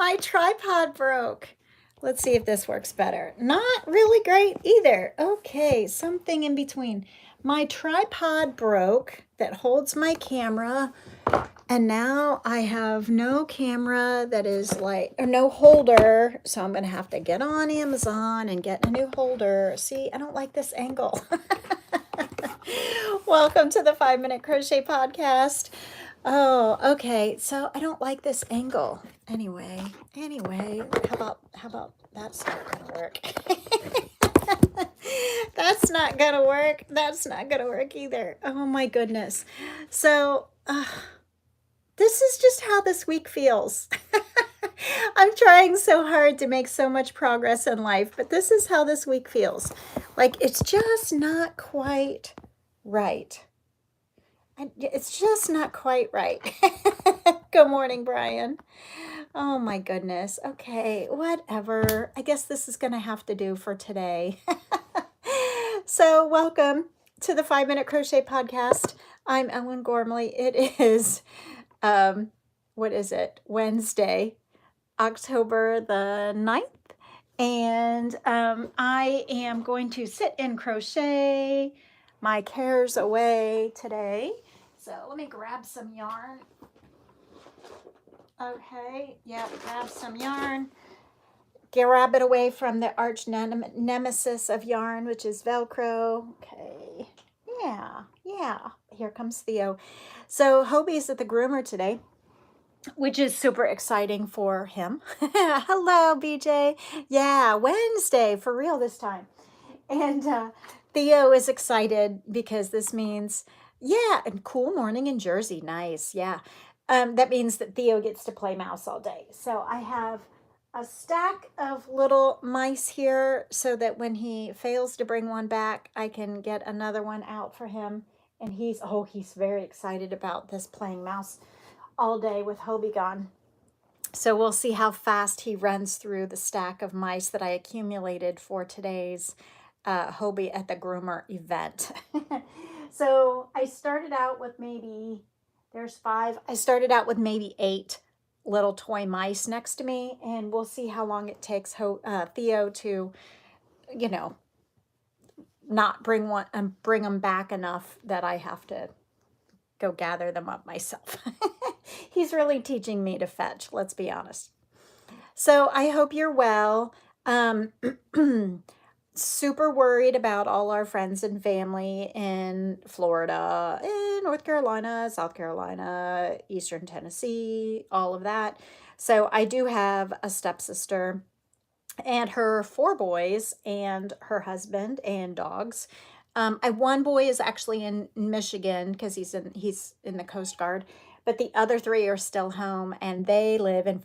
My tripod broke. Let's see if this works better. Not really great either. Okay, something in between. My tripod broke that holds my camera, and now I have no camera that is or no holder, so I'm going to have to get on Amazon and get a new holder. See, I don't like this angle. Welcome to the 5-Minute Crochet Podcast. Oh, okay. So I don't like this angle. Anyway, how about that's not gonna work. That's not gonna work. That's not gonna work either. Oh my goodness. So this is just how this week feels. I'm trying so hard to make so much progress in life, but this is how this week feels. Like it's just not quite right. It's just not quite right. Good morning, Brian. Oh my goodness. Okay, whatever. I guess this is going to have to do for today. So welcome to the 5-Minute Crochet Podcast. I'm Ellen Gormley. It is, what is it? Wednesday, October the 9th. And I am going to sit and crochet my cares away today. So let me grab some yarn. Okay, yeah, grab some yarn. Grab it away from the arch nemesis of yarn, which is Velcro. Okay, yeah. Here comes Theo. So Hobie's at the groomer today, which is super exciting for him. Hello, BJ. Yeah, Wednesday, for real this time. And Theo is excited because this means, and cool morning in Jersey. Nice, yeah. That means that Theo gets to play mouse all day. So I have a stack of little mice here so that when he fails to bring one back, I can get another one out for him. And he's very excited about this playing mouse all day with Hobie gone. So we'll see how fast he runs through the stack of mice that I accumulated for today's Hobie at the groomer event. So I started out with there's 5. I started out with maybe 8 little toy mice next to me, and we'll see how long it takes Theo to, not bring them back enough that I have to go gather them up myself. He's really teaching me to fetch, let's be honest. So I hope you're well. Super worried about all our friends and family in Florida, in North Carolina, South Carolina, Eastern Tennessee, all of that. So I do have a stepsister and her 4 boys and her husband and dogs. One boy is actually in Michigan because he's in the Coast Guard, but the other 3 are still home, and they live in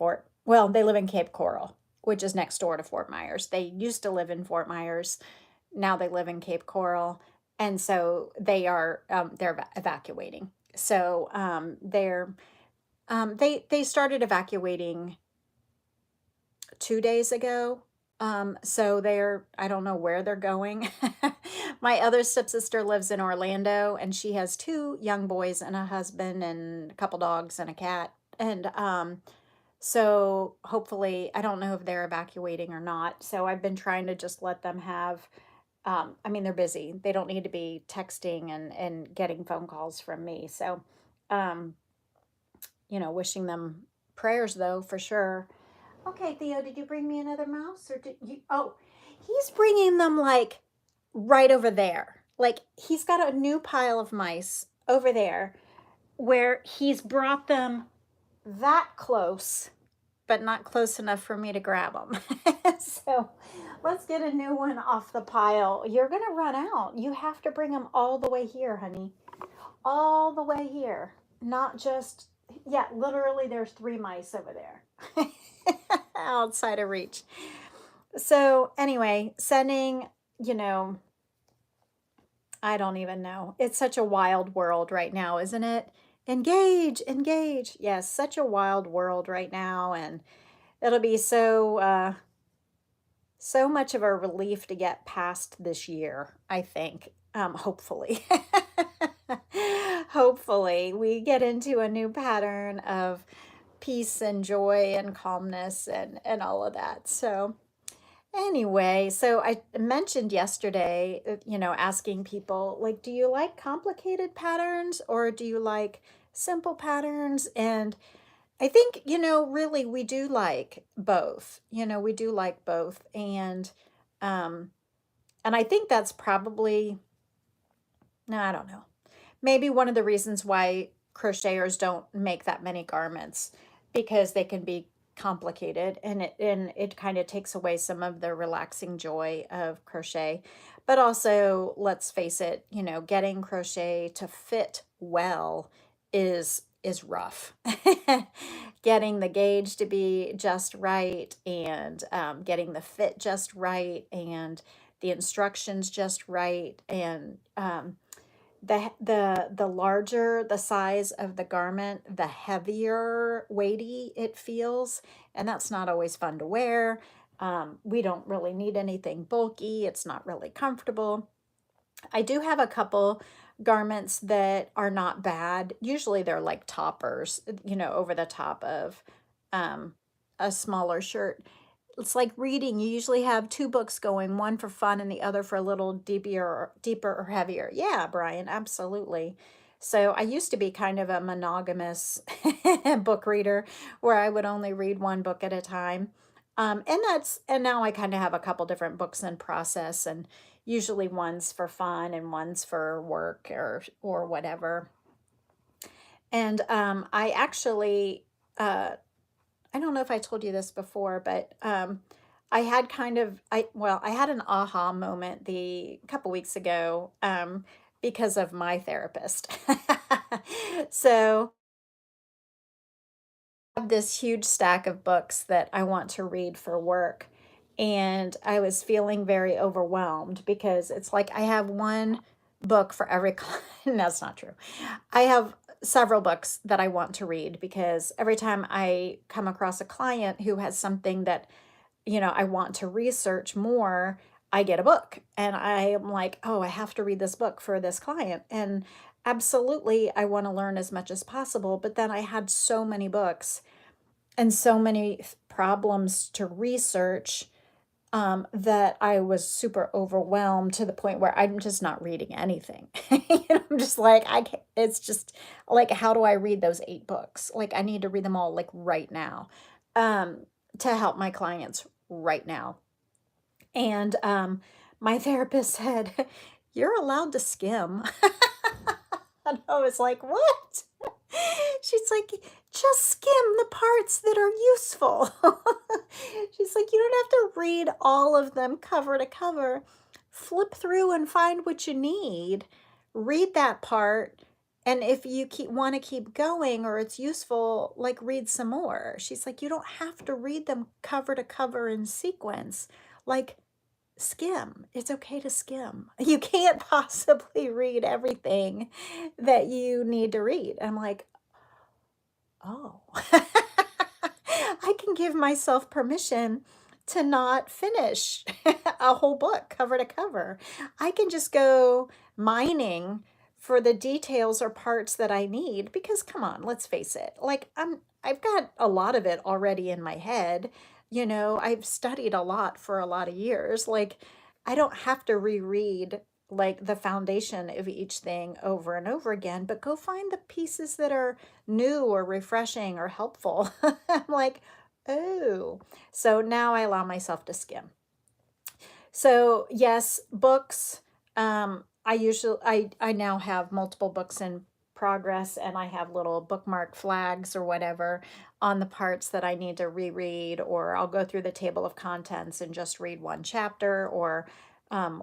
Cape Coral, which is next door to Fort Myers. They used to live in Fort Myers. Now they live in Cape Coral. And so they're evacuating. So they started evacuating 2 days ago. So I don't know where they're going. My other stepsister lives in Orlando, and she has 2 young boys and a husband and a couple dogs and a cat. And so hopefully, I don't know if they're evacuating or not. So I've been trying to just let them have, they're busy. They don't need to be texting and getting phone calls from me. So, wishing them prayers though, for sure. Okay, Theo, did you bring me another mouse or did you? Oh, he's bringing them like right over there. Like he's got a new pile of mice over there where he's brought them that close, but not close enough for me to grab them. So let's get a new one off the pile. You're going to run out. You have to bring them all the way here, honey. All the way here. Not just, literally there's 3 mice over there. Outside of reach. So anyway, sending, I don't even know. It's such a wild world right now, isn't it? Engage. Yes, such a wild world right now, and it'll be so much of a relief to get past this year, I think. Hopefully. Hopefully we get into a new pattern of peace and joy and calmness and all of that. So anyway, so I mentioned yesterday, asking people, like, do you like complicated patterns or do you like simple patterns? And I think, really we do like both. We do like both. Um, and I think that's probably, no, I don't know. Maybe one of the reasons why crocheters don't make that many garments, because they can be complicated, and it kind of takes away some of the relaxing joy of crochet. But also, let's face it, getting crochet to fit well is rough. Getting the gauge to be just right, and getting the fit just right, and the instructions just right, and the larger the size of the garment, the heavier, weighty it feels, and that's not always fun to wear. We don't really need anything bulky. It's not really comfortable. I do have a couple garments that are not bad. Usually they're like toppers, over the top of um, a smaller shirt. It's like reading. You usually have two books going, one for fun and the other for a little deeper or heavier. Yeah, Brian, absolutely. So I used to be kind of a monogamous book reader where I would only read one book at a time. And now I kind of have a couple different books in process, and usually one's for fun and one's for work or whatever. And I actually I don't know if I told you this before, but I had I had an aha moment the couple weeks ago, because of my therapist. So I have this huge stack of books that I want to read for work. And I was feeling very overwhelmed because it's like I have one book for every client. That's not true. I have several books that I want to read because every time I come across a client who has something that, I want to research more, I get a book and I am like, oh, I have to read this book for this client. And absolutely, I want to learn as much as possible. But then I had so many books and so many problems to research, that I was super overwhelmed to the point where I'm just not reading anything. I'm just like, I can't, it's just like, how do I read those 8 books? Like, I need to read them all like right now, um, to help my clients right now. And my therapist said, you're allowed to skim. And I was like, what? She's like, just skim the parts that are useful. She's like, you don't have to read all of them cover to cover. Flip through and find what you need. Read that part. And if you want to keep going or it's useful, like read some more. She's like, you don't have to read them cover to cover in sequence. Like, skim. It's okay to skim. You can't possibly read everything that you need to read. I'm like, oh, I can give myself permission to not finish a whole book cover to cover. I can just go mining for the details or parts that I need because come on, let's face it. Like I've got a lot of it already in my head. I've studied a lot for a lot of years. Like I don't have to reread like the foundation of each thing over and over again, but go find the pieces that are new or refreshing or helpful. I'm like, oh. So now I allow myself to skim. So yes, books. I now have multiple books in progress, and I have little bookmark flags or whatever on the parts that I need to reread, or I'll go through the table of contents and just read one chapter or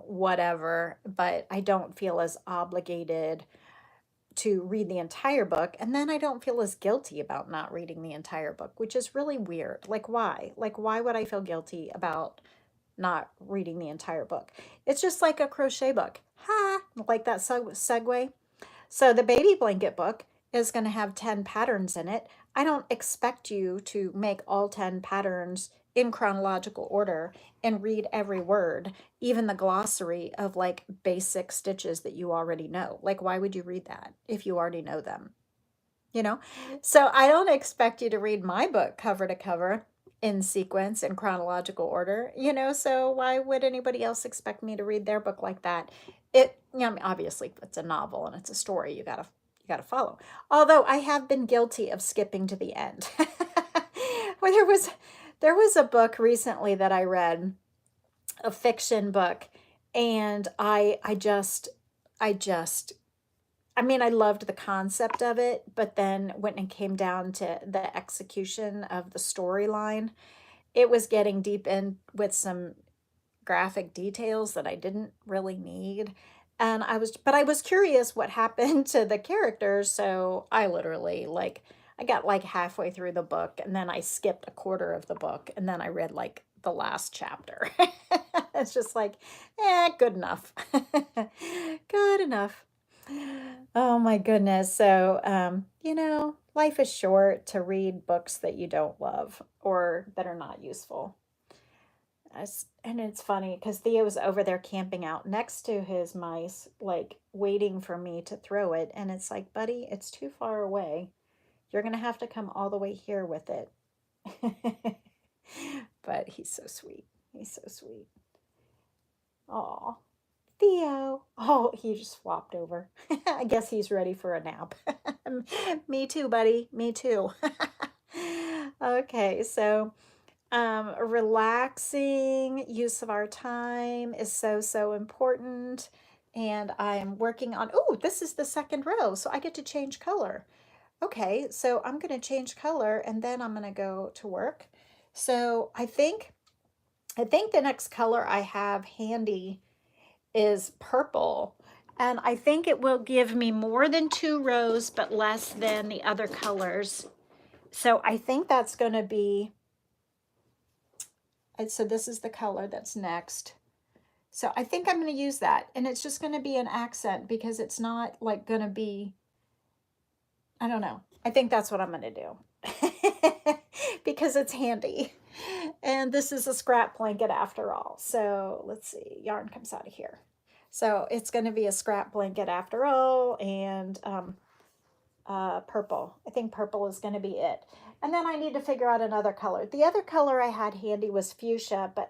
whatever. But I don't feel as obligated to read the entire book, and then I don't feel as guilty about not reading the entire book, which is really weird. Like why? Like why would I feel guilty about not reading the entire book? It's just like a crochet book. Ha! Like that segue. So the baby blanket book is going to have 10 patterns in it. I don't expect you to make all 10 patterns in chronological order and read every word, even the glossary of like basic stitches that you already know. Like, why would you read that if you already know them? you know? So I don't expect you to read my book cover to cover in sequence in chronological order, so why would anybody else expect me to read their book like that? I mean, obviously it's a novel and it's a story. You gotta follow. Although I have been guilty of skipping to the end. Well, there was a book recently that I read, a fiction book, and I mean, I loved the concept of it, but then when it came down to the execution of the storyline, it was getting deep in with some graphic details that I didn't really need. And I was curious what happened to the characters, so I literally, I got like halfway through the book and then I skipped a quarter of the book and then I read like the last chapter. It's just like, good enough. Good enough. Oh my goodness. So, life is short to read books that you don't love or that are not useful. And it's funny because Theo was over there camping out next to his mice, like waiting for me to throw it. And it's like, buddy, it's too far away. You're going to have to come all the way here with it. But he's so sweet. He's so sweet. Aw. Theo. Oh, he just flopped over. I guess he's ready for a nap. Me too, buddy. Me too. Okay, so relaxing use of our time is so, so important. And I'm working on, oh, this is the second row, so I get to change color. Okay, so I'm going to change color and then I'm going to go to work. So I think the next color I have handy is purple. And I think it will give me more than 2 rows, but less than the other colors. So I think that's going to be, so this is the color that's next. So I think I'm going to use that. And it's just going to be an accent because it's not like going to be, I don't know. I think that's what I'm going to do because it's handy. And this is a scrap blanket after all. So let's see, yarn comes out of here. So it's going to be a scrap blanket after all, and purple. I think purple is going to be it. And then I need to figure out another color. The other color I had handy was fuchsia, but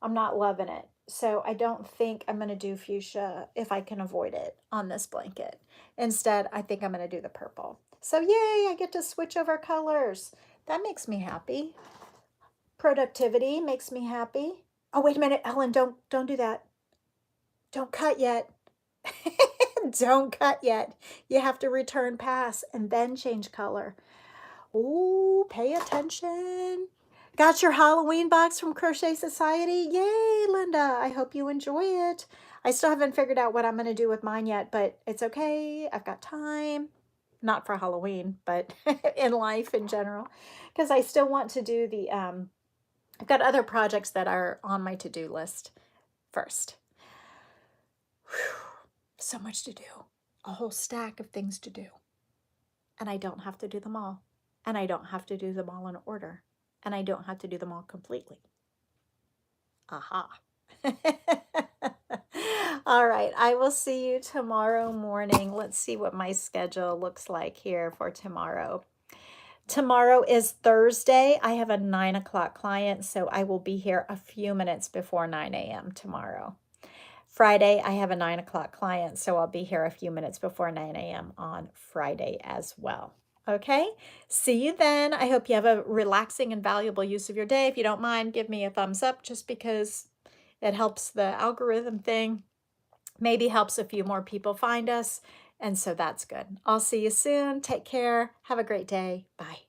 I'm not loving it. So I don't think I'm going to do fuchsia if I can avoid it on this blanket. Instead, I think I'm going to do the purple. So yay, I get to switch over colors. That makes me happy. Productivity makes me happy. Oh, wait a minute, Ellen, don't do that. Don't cut yet. Don't cut yet. You have to return pass and then change color. Ooh, pay attention. Got your Halloween box from Crochet Society? Yay, Linda. I hope you enjoy it. I still haven't figured out what I'm going to do with mine yet, but it's okay. I've got time. Not for Halloween, but in life in general. Because I still want to do the, I've got other projects that are on my to-do list first. Whew. So much to do. A whole stack of things to do. And I don't have to do them all. And I don't have to do them all in order. And I don't have to do them all completely. Aha. All right. I will see you tomorrow morning. Let's see what my schedule looks like here for tomorrow. Tomorrow is Thursday. I have a 9 o'clock client, so I will be here a few minutes before 9 a.m. tomorrow. Friday, I have a 9 o'clock client, so I'll be here a few minutes before 9 a.m. on Friday as well. Okay, see you then. I hope you have a relaxing and valuable use of your day. If you don't mind, give me a thumbs up just because it helps the algorithm thing. Maybe helps a few more people find us. And so that's good. I'll see you soon. Take care. Have a great day. Bye.